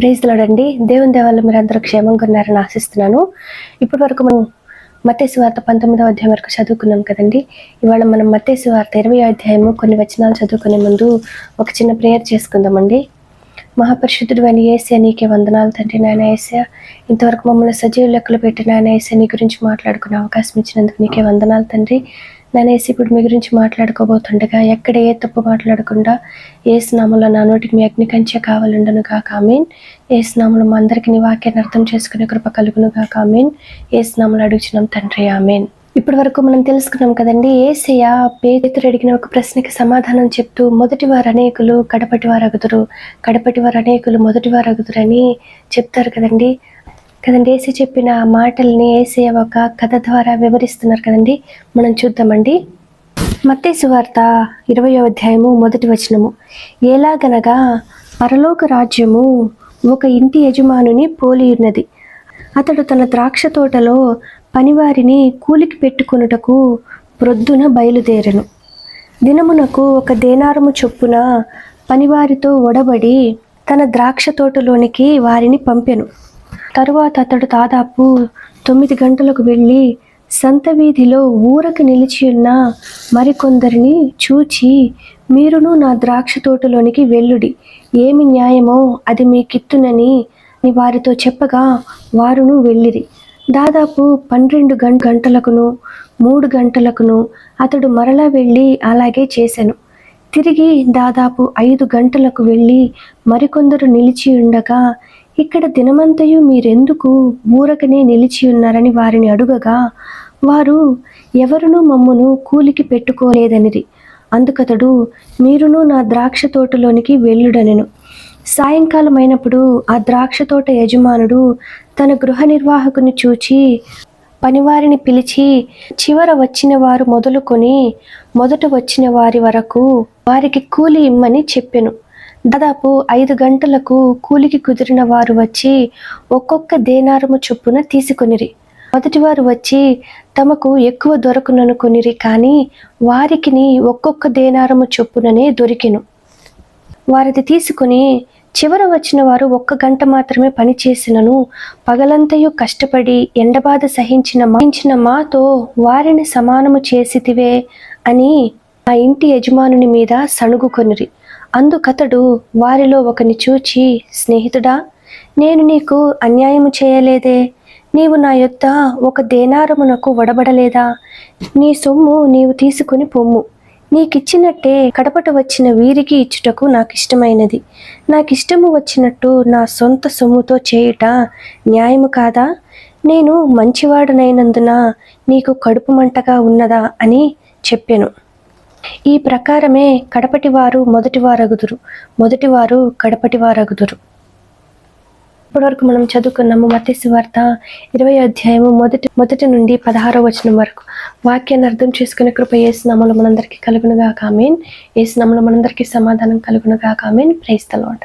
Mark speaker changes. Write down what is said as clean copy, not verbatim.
Speaker 1: Praise the lord అండి. దేవుని దయ వల్ల మీరందరూ క్షేమంగా ఉన్నారని ఆశిస్తున్నాను. ఇప్పటి వరకు మనం మత్తయి సువార్త 19వ అధ్యాయం వరకు చదువుకున్నాం కదండి. ఇవాళ మనం మత్తయి సువార్త 20వ అధ్యాయము కొన్ని వచనాలు చదువుకునే ముందు ఒక చిన్న ప్రేయర్ చేసుకుందామండి. మహాపరిశుద్ధుడు అయిన యేసయ్య, నీకే వందనాలు తండ్రి. నాయన యేసయ్య, ఇంతవరకు మమ్మల్ని సజీవ లెక్కలు పెట్టి నాయన యేసయ్య నీ గురించి మాట్లాడుకునే అవకాశం ఇచ్చినందుకు నీకే వందనాలు తండ్రి. నాయన యేసయ్య, ఇప్పుడు మీ గురించి మాట్లాడుకోబోతుండగా ఎక్కడ ఏ తప్పు మాట్లాడకుండా యేసు నామములో నా నోటికి మీ అగ్ని కంచె కావాలండును గాక. ఆమేన్. యేసు నామములో మా అందరికీ నీ వాక్యాన్ని అర్థం చేసుకునే కృప కలుగును గాక. ఆమేన్. యేసు నామములో అడుగుచున్నాం తండ్రి. ఆమేన్. ఇప్పటి వరకు మనం తెలుసుకున్నాం కదండి. యేసయ్య పేతురు అడిగిన ఒక ప్రశ్నకి సమాధానం చెప్తూ మొదటివారు అనేకులు కడపటివారు అగుదురు, కడపటివారు అనేకులు మొదటివారు అగుదురు అని చెప్తారు కదండి. యేసు చెప్పిన మాటల్ని యేసయ్య ఒక కథ ద్వారా వివరిస్తున్నారు కదండి. మనం చూద్దామండి. మత్తయి సువార్త 20వ అధ్యాయము 1వ వచనము. ఎలాగనగా పరలోక రాజ్యము ఒక ఇంటి యజమానుని పోలి ఉన్నది. అతడు తన ద్రాక్ష తోటలో పనివారిని కూలికి పెట్టుకొనుటకు ప్రొద్దున బయలుదేరెను. దినమునకు 1 దేనారము చొప్పున పనివారితో ఒడబడి తన ద్రాక్ష తోటలోనికి వారిని పంపెను. తరువాత అతడు దాదాపు 9 గంటలకు వెళ్ళి సంత వీధిలో ఊరక నిలిచియున్న మరికొందరిని చూచి, మీరును నా ద్రాక్ష తోటలోనికి వెళ్ళుడి, ఏమి న్యాయమో అది మీకిత్తునని వారితో చెప్పగా వారును వెళ్ళిరి. దాదాపు 12 గంటలకును 3 గంటలకును అతడు మరలా వెళ్ళి అలాగే చేసెను. తిరిగి దాదాపు 5 గంటలకు వెళ్ళి మరికొందరు నిలిచి ఉండగా, ఇక్కడ దినమంతయు మీరెందుకు ఊరకనే నిలిచి ఉన్నారని వారిని అడుగగా, వారు ఎవరునూ మమ్మును కూలికి పెట్టుకోలేదనిరి. అందుకతడు, మీరును నా ద్రాక్ష తోటలోనికి వెళ్ళుడనెను. సాయంకాలం అయినప్పుడు ఆ ద్రాక్ష తోట యజమానుడు తన గృహ నిర్వాహకుని చూచి పనివారిని పిలిచి, చివర వచ్చిన వారు మొదలుకొని మొదట వచ్చిన వారి వరకు వారికి కూలి ఇమ్మని చెప్పెను. దాదాపు 5 గంటలకు కూలికి కుదిరిన వారు వచ్చి ఒక్కొక్క దేనారము చొప్పున తీసుకొనిరి. మొదటివారు వచ్చి తమకు ఎక్కువ దొరకుననుకొనిరి, కానీ వారికిని ఒక్కొక్క దేనారము చొప్పుననే దొరికెను. వారిది తీసుకుని చివర వచ్చిన వారు 1 గంట మాత్రమే పని చేసినను పగలంతయు కష్టపడి ఎండబాధ సహించిన మాతో వారిని సమానము చేసితివే అని ఆ ఇంటి యజమానుని మీద సణుగుకొనిరి. అందుకతడు వారిలో ఒకని చూచి, స్నేహితుడా, నేను నీకు అన్యాయము చేయలేదే? నీవు నా యొద్ద 1 దేనారమునకు ఒడబడలేదా? నీ సొమ్ము నీవు తీసుకుని పొమ్ము. నీకిచ్చినట్టే కడపట వచ్చిన వీరికి ఇచ్చుటకు నాకిష్టమైనది. నాకిష్టము వచ్చినట్టు నా సొంత సొమ్ముతో చేయుట న్యాయము కాదా? నేను మంచివాడనైనందున నీకు కడుపు మంటగా ఉన్నదా అని చెప్పెను. ఈ ప్రకారమే కడపటివారు మొదటివారగుదురు, మొదటివారు కడపటివారగుదురు. ఇప్పటివరకు మనం చదువుకున్నాము మత్తయి సువార్త 20వ అధ్యాయము మొదటి నుండి 16వ వచనం వరకు. వాక్యాన్ని అర్థం చేసుకునే కృప యేసు నామములో మనందరికీ కలుగును గాక. ఆమేన్. యేసు నామములో మనందరికీ సమాధానం కలుగును గాక. ఆమేన్. Praise the lord.